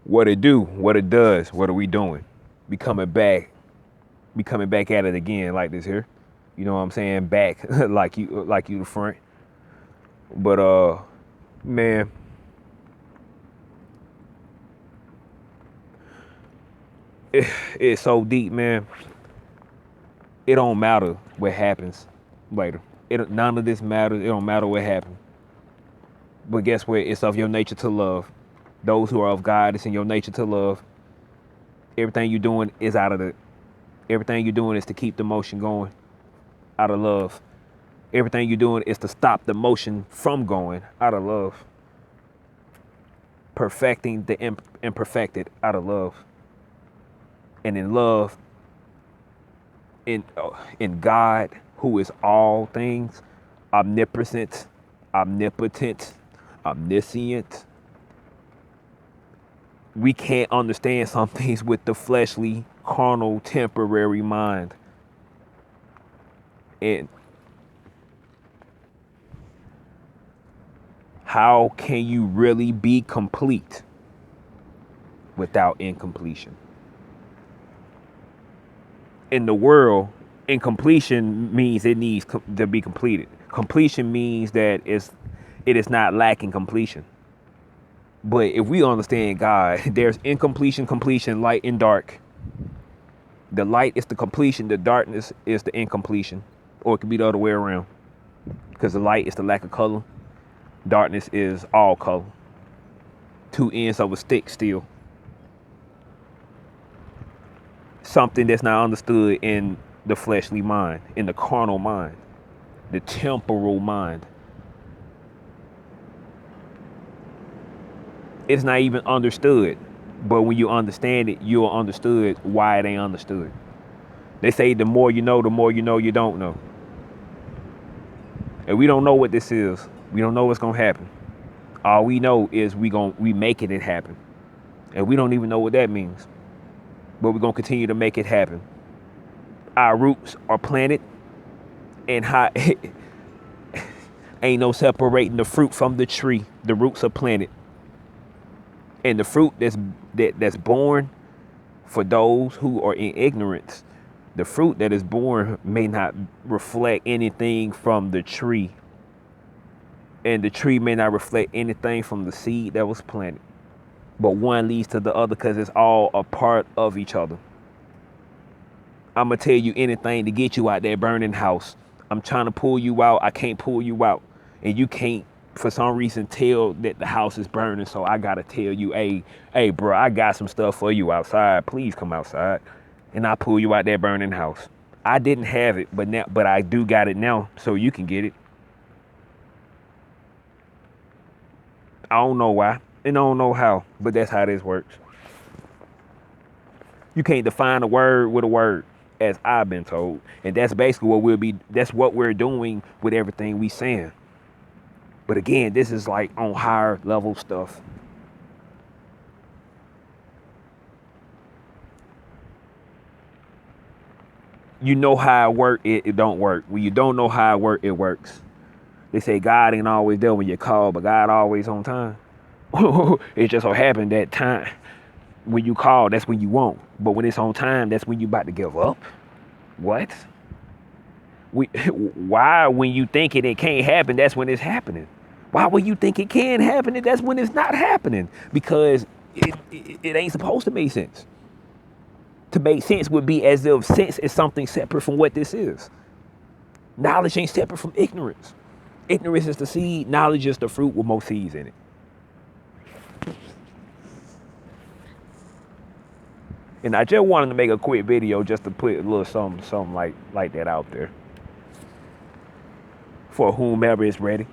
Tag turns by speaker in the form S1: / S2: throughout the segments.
S1: What it do, what it does, what are we doing? We coming back at it again like this here. You know what I'm saying? Back like you the front. But man, it's so deep, man. It don't matter what happens later. None of this matters. It don't matter what happens. But guess what? It's of your nature to love. Those who are of God, it's in your nature to love. Everything you're doing is out of the. Everything you're doing is to keep the motion going, out of love. Everything you're doing is to stop the motion from going, out of love. Perfecting the imperfected, out of love. And in love, in God, who is all things, omnipotent, omnipotent, omniscient. We can't understand some things with the fleshly, carnal, temporary mind. And how can you really be complete without incompletion? In the world, incompletion means it needs to be completed. Completion means that it is not lacking completion. But if we understand God, there's incompletion, completion, light and dark. The light is the completion, the darkness is the incompletion. Or it could be the other way around. Because the light is the lack of color, darkness is all color. Two ends of a stick still. Something that's not understood in the fleshly mind, in the carnal mind, the temporal mind. It's not even understood. But when you understand it, you'll understood why it ain't understood. They say the more you know you don't know. And we don't know what this is. We don't know what's gonna happen. All we know is we making it happen. And we don't even know what that means. But we're gonna continue to make it happen. Our roots are planted and high. Ain't no separating the fruit from the tree. The roots are planted. And the fruit that's born for those who are in ignorance, the fruit that is born may not reflect anything from the tree. And the tree may not reflect anything from the seed that was planted. But one leads to the other because it's all a part of each other. I'm going to tell you anything to get you out that burning house. I'm trying to pull you out. I can't pull you out. And you can't, for some reason, tell that the house is burning. So I got to tell you, hey, bro, I got some stuff for you outside. Please come outside. And I pull you out that burning house. I didn't have it, but I do got it now, so you can get it. I don't know why, and I don't know how, but that's how this works. You can't define a word with a word, as I've been told. And that's basically that's what we're doing with everything we saying. But again, this is like on higher level stuff. You know how it work, it don't work. When you don't know how it work, it works. They say God ain't always there when you call, but God always on time. It just so happened that time when you call, that's when you want. But when it's on time, that's when you about to give up. What? Why when you think it can't happen, that's when it's happening? Why when you think it can happen, that's when it's not happening? Because it ain't supposed to make sense. To make sense would be as if sense is something separate from what this is. Knowledge ain't separate from ignorance. Ignorance is the seed, knowledge is the fruit with more seeds in it. And I just wanted to make a quick video just to put a little something like that out there. For whomever is ready.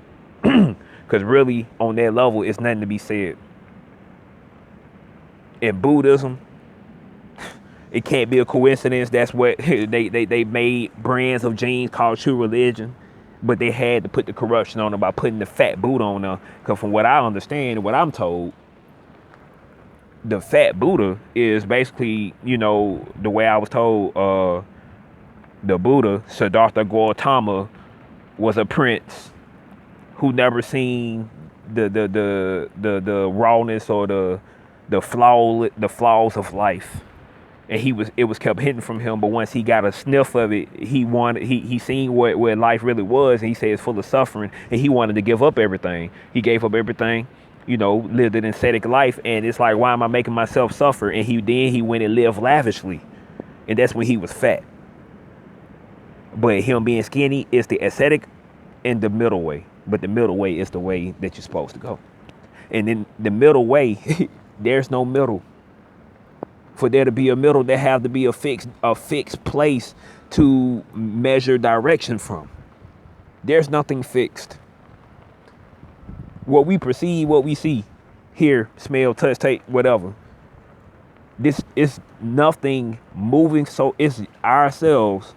S1: Because really, on that level, it's nothing to be said. In Buddhism, it can't be a coincidence. That's what they made brands of jeans called True Religion. But they had to put the corruption on them by putting the fat Buddha on them. Because from what I understand and what I'm told, the fat Buddha is basically, the way I was told, the Buddha, Siddhartha Gautama, was a prince who never seen the rawness or the flaws of life. And it was kept hidden from him, but once he got a sniff of it, he seen what life really was, and he said it's full of suffering, and he wanted to give up everything. He gave up everything, lived an ascetic life, and it's like, why am I making myself suffer? And he went and lived lavishly, and that's when he was fat. But him being skinny is the ascetic and the middle way, but the middle way is the way that you're supposed to go. And in the middle way, there's no middle. For there to be a middle, there have to be a fixed place to measure direction from. There's nothing fixed. What we perceive, what we see, hear, smell, touch, taste, whatever. This is nothing moving. So it's ourselves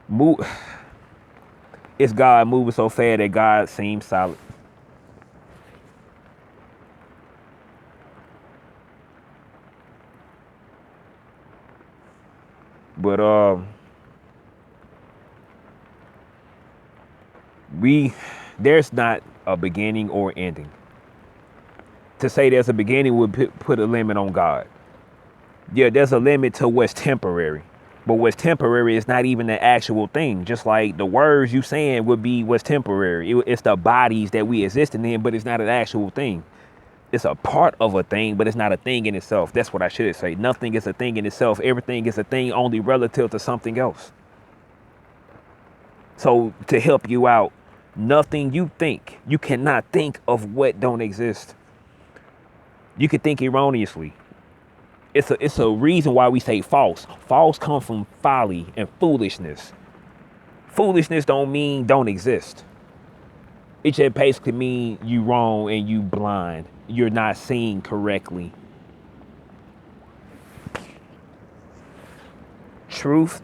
S1: move. It's God moving so fast that God seems solid. But there's not a beginning or ending. To say there's a beginning would put a limit on God. Yeah, there's a limit to what's temporary, but what's temporary is not even the actual thing. Just like the words you saying would be what's temporary. It's the bodies that we exist in, but it's not an actual thing. It's a part of a thing, but it's not a thing in itself. That's what I should say. Nothing is a thing in itself. Everything is a thing only relative to something else. So to help you out, nothing you think, you cannot think of what don't exist. You could think erroneously. It's a reason why we say false. False come from folly and foolishness. Foolishness don't mean don't exist. It just basically means you wrong and you blind. You're not seeing correctly. Truth,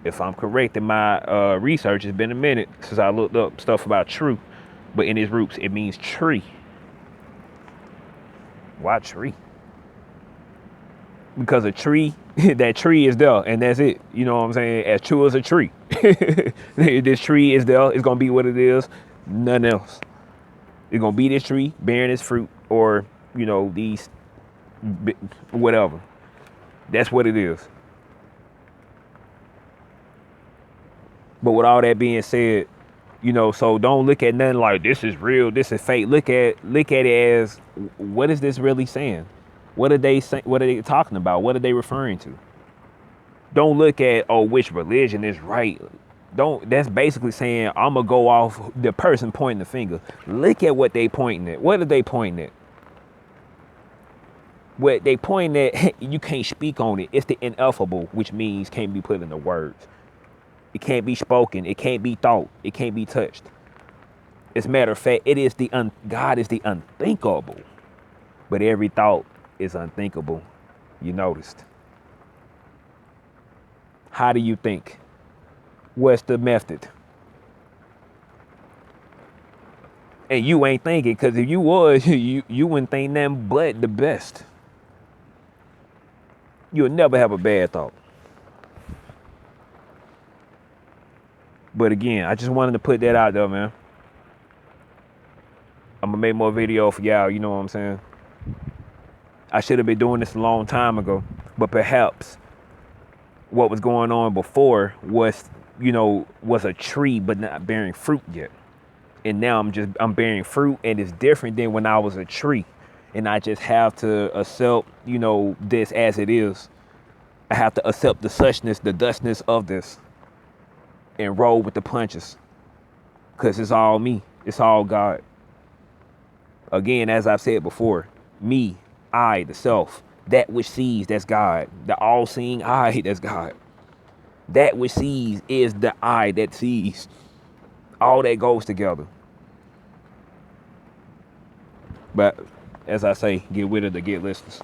S1: if I'm correct in my research, it's been a minute since I looked up stuff about truth, but in its roots, it means tree. Why tree? Because a tree, that tree is there, and that's it. You know what I'm saying? As true as a tree. This tree is there. It's going to be what it is. Nothing else. It's going to be this tree bearing its fruit, or, these, whatever. That's what it is. But with all that being said, so don't look at nothing like this is real, this is fake. Look at it as, what is this really saying? What are they saying? What are they talking about? What are they referring to? Don't look at, which religion is right. That's basically saying I'm gonna go off the person pointing the finger. Look at what they pointing at. What are they pointing at? What they pointing at, you can't speak on it. It's the ineffable, which means can't be put into words. It can't be spoken. It can't be thought. It can't be touched. As a matter of fact, God is the unthinkable. But every thought is unthinkable. You noticed. How do you think? What's the method? And you ain't thinking, because if you was, you wouldn't think nothing but the best. You'll never have a bad thought. But again, I just wanted to put that out there, man. I'm gonna make more video for y'all, you know what I'm saying? I should have been doing this a long time ago, but perhaps what was going on before was, was a tree but not bearing fruit yet. And now I'm bearing fruit, and it's different than when I was a tree. And I just have to accept, this as it is. I have to accept the suchness, the dustness of this, and roll with the punches. Because it's all me. It's all God. Again, as I've said before, me, I, the self, that which sees, that's God. The all-seeing eye, that's God. That which sees is the eye that sees. All that goes together. But as I say, get with it to get listeners.